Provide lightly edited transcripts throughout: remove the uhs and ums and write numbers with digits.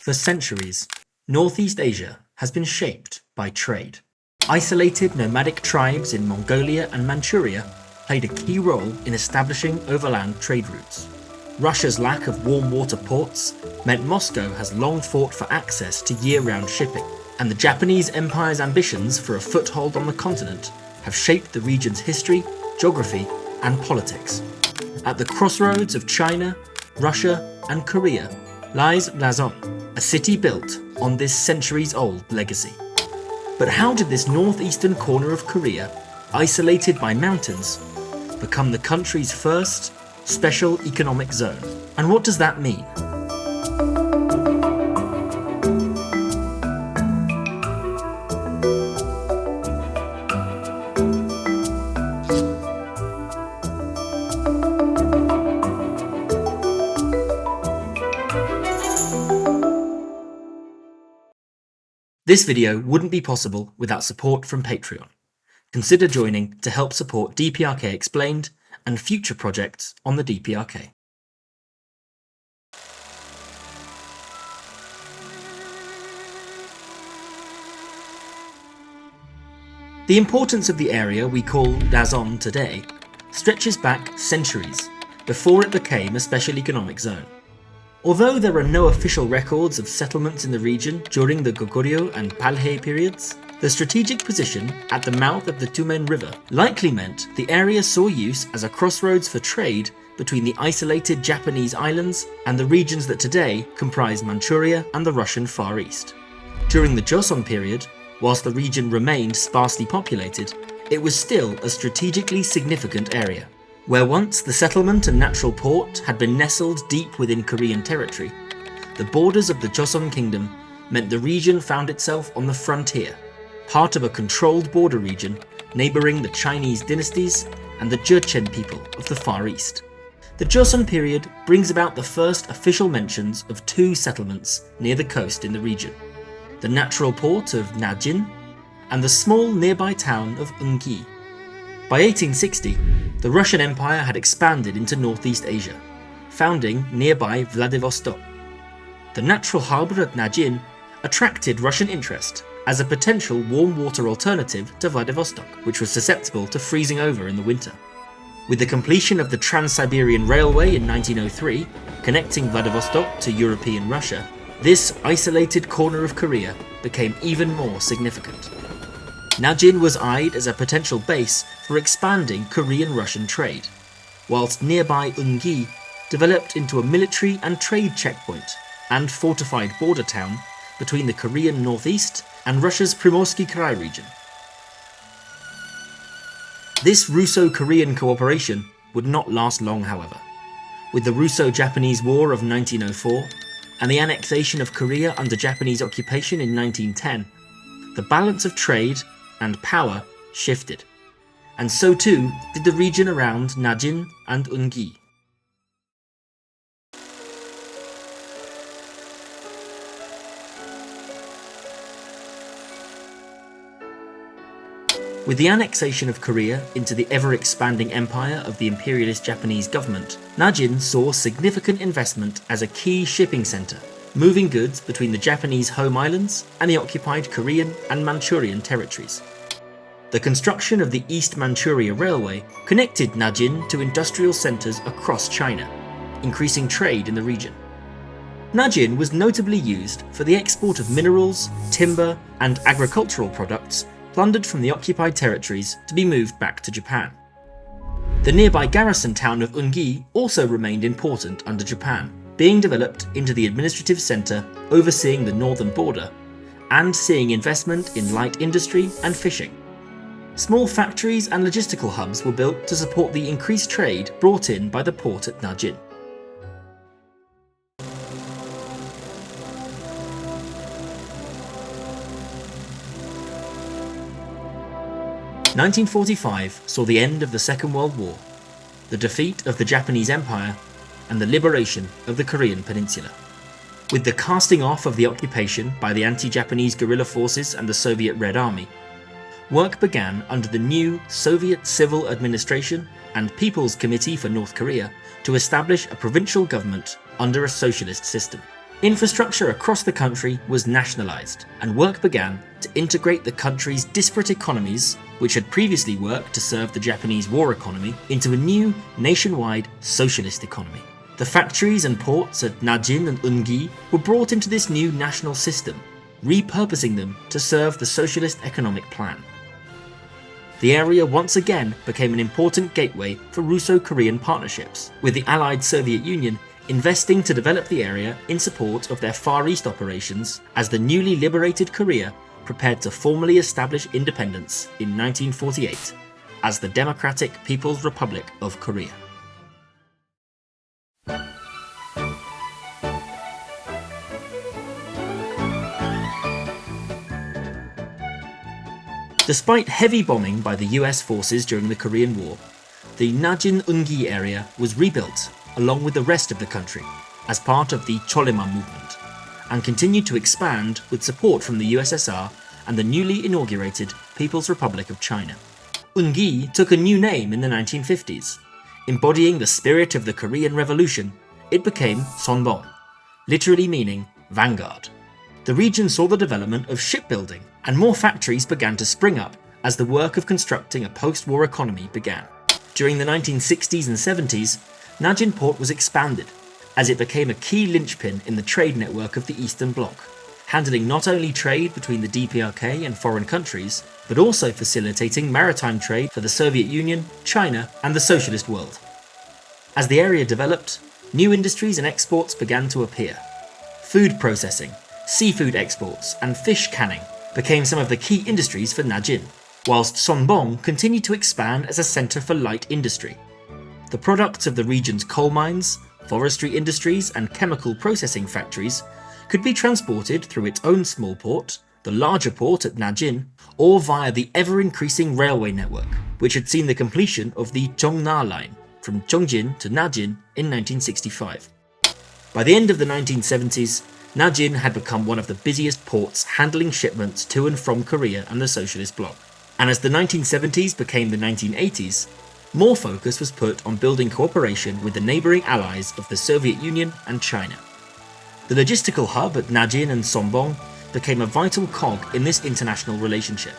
For centuries, Northeast Asia has been shaped by trade. Isolated nomadic tribes in Mongolia and Manchuria played a key role in establishing overland trade routes. Russia's lack of warm water ports meant Moscow has long fought for access to year-round shipping, and the Japanese Empire's ambitions for a foothold on the continent have shaped the region's history, geography, and politics. At the crossroads of China, Russia, and Korea lies Rajin, a city built on this centuries-old legacy. But how did this northeastern corner of Korea, isolated by mountains, become the country's first special economic zone? And what does that mean? This video wouldn't be possible without support from Patreon. Consider joining to help support DPRK Explained and future projects on the DPRK. The importance of the area we call Rajin today stretches back centuries before it became a special economic zone. Although there are no official records of settlements in the region during the Goguryeo and Balhae periods, the strategic position at the mouth of the Tumen River likely meant the area saw use as a crossroads for trade between the isolated Japanese islands and the regions that today comprise Manchuria and the Russian Far East. During the Joseon period, whilst the region remained sparsely populated, it was still a strategically significant area. Where once the settlement and natural port had been nestled deep within Korean territory, the borders of the Joseon Kingdom meant the region found itself on the frontier, part of a controlled border region neighbouring the Chinese dynasties and the Jurchen people of the Far East. The Joseon period brings about the first official mentions of two settlements near the coast in the region: the natural port of Rajin and the small nearby town of Eungi. By 1860, the Russian Empire had expanded into Northeast Asia, founding nearby Vladivostok. The natural harbour at Rajin attracted Russian interest as a potential warm water alternative to Vladivostok, which was susceptible to freezing over in the winter. With the completion of the Trans-Siberian Railway in 1903, connecting Vladivostok to European Russia, this isolated corner of Korea became even more significant. Rajin was eyed as a potential base for expanding Korean-Russian trade, whilst nearby Eungi developed into a military and trade checkpoint and fortified border town between the Korean northeast and Russia's Primorsky Krai region. This Russo-Korean cooperation would not last long, however. With the Russo-Japanese War of 1904 and the annexation of Korea under Japanese occupation in 1910, the balance of trade and power shifted, and so too did the region around Rajin and Eungi. With the annexation of Korea into the ever-expanding empire of the imperialist Japanese government, Rajin saw significant investment as a key shipping centre, moving goods between the Japanese home islands and the occupied Korean and Manchurian territories. The construction of the East Manchuria Railway connected Rajin to industrial centres across China, increasing trade in the region. Rajin was notably used for the export of minerals, timber, and agricultural products plundered from the occupied territories to be moved back to Japan. The nearby garrison town of Eungi also remained important under Japan, being developed into the administrative centre overseeing the northern border and seeing investment in light industry and fishing. Small factories and logistical hubs were built to support the increased trade brought in by the port at Rajin. ' 1945 saw the end of the Second World War, the defeat of the Japanese Empire, and the liberation of the Korean Peninsula. With the casting off of the occupation by the anti-Japanese guerrilla forces and the Soviet Red Army, work began under the new Soviet Civil Administration and People's Committee for North Korea to establish a provincial government under a socialist system. Infrastructure across the country was nationalised, and work began to integrate the country's disparate economies, which had previously worked to serve the Japanese war economy, into a new nationwide socialist economy. The factories and ports at Rajin and Eungi were brought into this new national system, repurposing them to serve the socialist economic plan. The area once again became an important gateway for Russo-Korean partnerships, with the Allied Soviet Union investing to develop the area in support of their Far East operations as the newly liberated Korea prepared to formally establish independence in 1948 as the Democratic People's Republic of Korea. Despite heavy bombing by the US forces during the Korean War, the Rajin-Eungi area was rebuilt along with the rest of the country as part of the Cholema movement, and continued to expand with support from the USSR and the newly inaugurated People's Republic of China. Eungi took a new name in the 1950s. Embodying the spirit of the Korean Revolution, it became Sonbong, literally meaning vanguard. The region saw the development of shipbuilding, and more factories began to spring up as the work of constructing a post-war economy began. During the 1960s and 70s, Rajin Port was expanded as it became a key linchpin in the trade network of the Eastern Bloc, handling not only trade between the DPRK and foreign countries, but also facilitating maritime trade for the Soviet Union, China, and the socialist world. As the area developed, new industries and exports began to appear. Food processing, seafood exports, and fish canning became some of the key industries for Rajin, whilst Sonbong continued to expand as a centre for light industry. The products of the region's coal mines, forestry industries, and chemical processing factories could be transported through its own small port, the larger port at Rajin, or via the ever-increasing railway network, which had seen the completion of the Cheongna line from Cheongjin to Rajin in 1965. By the end of the 1970s, Rajin had become one of the busiest ports handling shipments to and from Korea and the Socialist Bloc. And as the 1970s became the 1980s, more focus was put on building cooperation with the neighbouring allies of the Soviet Union and China. The logistical hub at Rajin and Sonbong became a vital cog in this international relationship,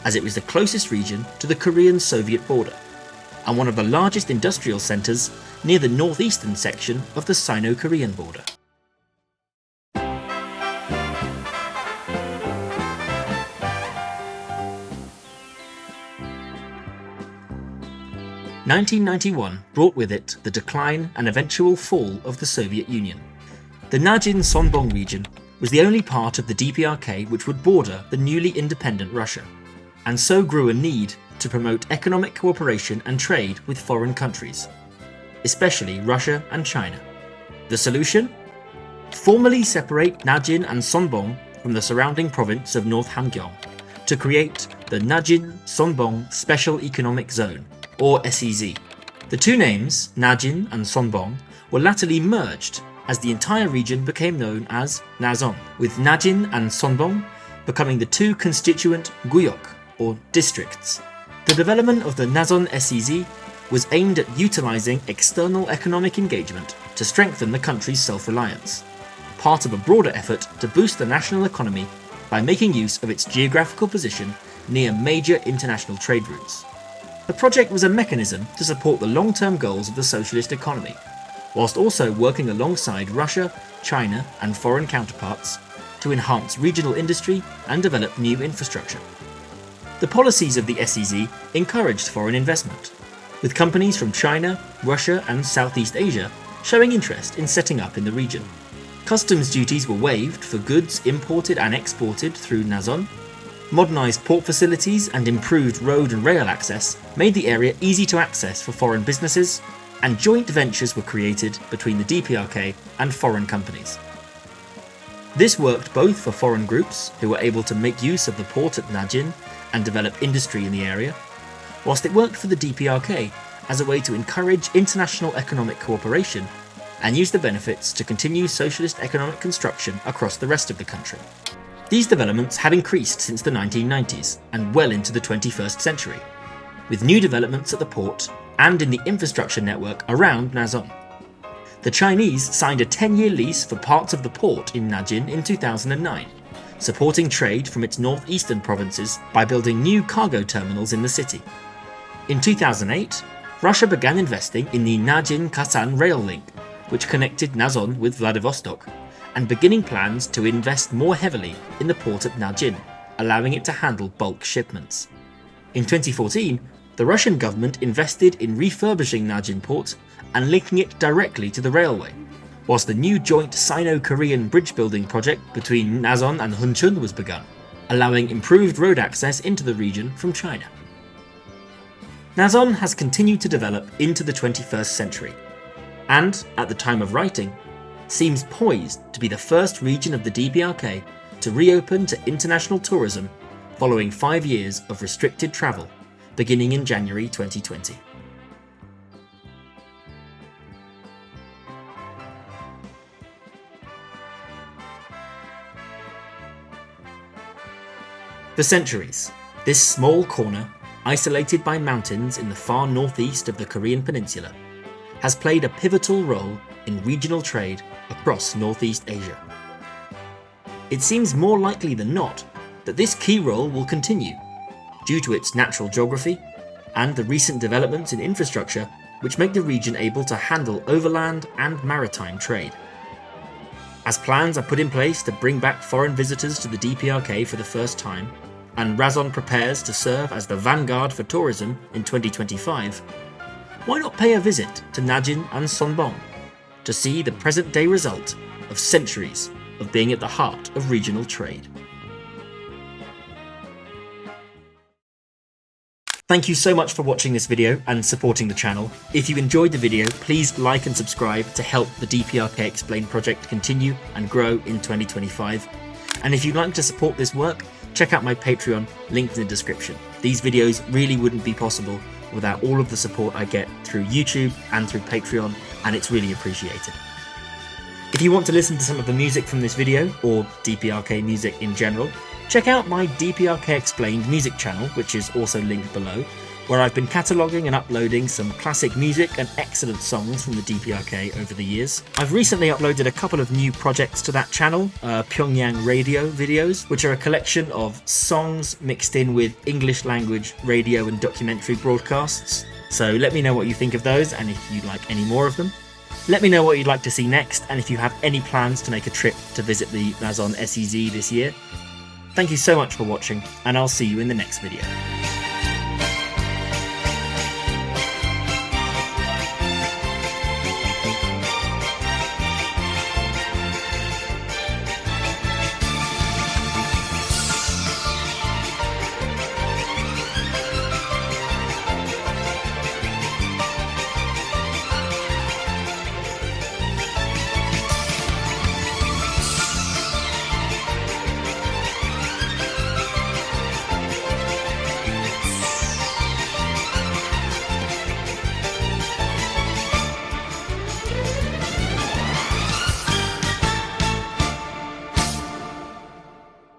as it was the closest region to the Korean-Soviet border, and one of the largest industrial centres near the northeastern section of the Sino-Korean border. 1991 brought with it the decline and eventual fall of the Soviet Union. The Rajin Sonbong region was the only part of the DPRK which would border the newly independent Russia, and so grew a need to promote economic cooperation and trade with foreign countries, especially Russia and China. The solution? Formally separate Rajin and Sonbong from the surrounding province of North Hamgyong to create the Rajin Sonbong Special Economic Zone, or SEZ. The two names, Rajin and Sonbong, were latterly merged as the entire region became known as Rason, with Rajin and Sonbong becoming the two constituent guyok, or districts. The development of the Rason SEZ was aimed at utilising external economic engagement to strengthen the country's self-reliance, part of a broader effort to boost the national economy by making use of its geographical position near major international trade routes. The project was a mechanism to support the long-term goals of the socialist economy, whilst also working alongside Russia, China, and foreign counterparts to enhance regional industry and develop new infrastructure. The policies of the SEZ encouraged foreign investment, with companies from China, Russia, and Southeast Asia showing interest in setting up in the region. Customs duties were waived for goods imported and exported through Rason. Modernised port facilities and improved road and rail access made the area easy to access for foreign businesses, and joint ventures were created between the DPRK and foreign companies. This worked both for foreign groups who were able to make use of the port at Rajin and develop industry in the area, whilst it worked for the DPRK as a way to encourage international economic cooperation and use the benefits to continue socialist economic construction across the rest of the country. These developments had increased since the 1990s and well into the 21st century, with new developments at the port and in the infrastructure network around Rason. The Chinese signed a 10-year lease for parts of the port in Rajin in 2009, supporting trade from its northeastern provinces by building new cargo terminals in the city. In 2008, Russia began investing in the Rajin-Kasan rail link, which connected Rason with Vladivostok, and beginning plans to invest more heavily in the port at Rajin, allowing it to handle bulk shipments. In 2014, the Russian government invested in refurbishing Rajin port and linking it directly to the railway, whilst the new joint Sino-Korean bridge building project between Rason and Hunchun was begun, allowing improved road access into the region from China. Rason has continued to develop into the 21st century, and, at the time of writing, seems poised to be the first region of the DPRK to reopen to international tourism following 5 years of restricted travel, beginning in January 2020. For centuries, this small corner, isolated by mountains in the far northeast of the Korean peninsula, has played a pivotal role in regional trade across Northeast Asia. It seems more likely than not that this key role will continue, due to its natural geography and the recent developments in infrastructure which make the region able to handle overland and maritime trade. As plans are put in place to bring back foreign visitors to the DPRK for the first time, and Rason prepares to serve as the vanguard for tourism in 2025, why not pay a visit to Rajin and Sonbong to see the present-day result of centuries of being at the heart of regional trade? Thank you so much for watching this video and supporting the channel. If you enjoyed the video, please like and subscribe to help the DPRK Explain project continue and grow in 2025. And if you'd like to support this work, check out my Patreon, linked in the description. These videos really wouldn't be possible without all of the support I get through YouTube and through Patreon, and it's really appreciated. If you want to listen to some of the music from this video, or DPRK music in general, check out my DPRK Explained music channel, which is also linked below, where I've been cataloguing and uploading some classic music and excellent songs from the DPRK over the years. I've recently uploaded a couple of new projects to that channel, Pyongyang radio videos, which are a collection of songs mixed in with English language radio and documentary broadcasts. So let me know what you think of those, and if you'd like any more of them. Let me know what you'd like to see next, and if you have any plans to make a trip to visit the Rason SEZ this year. Thank you so much for watching, and I'll see you in the next video.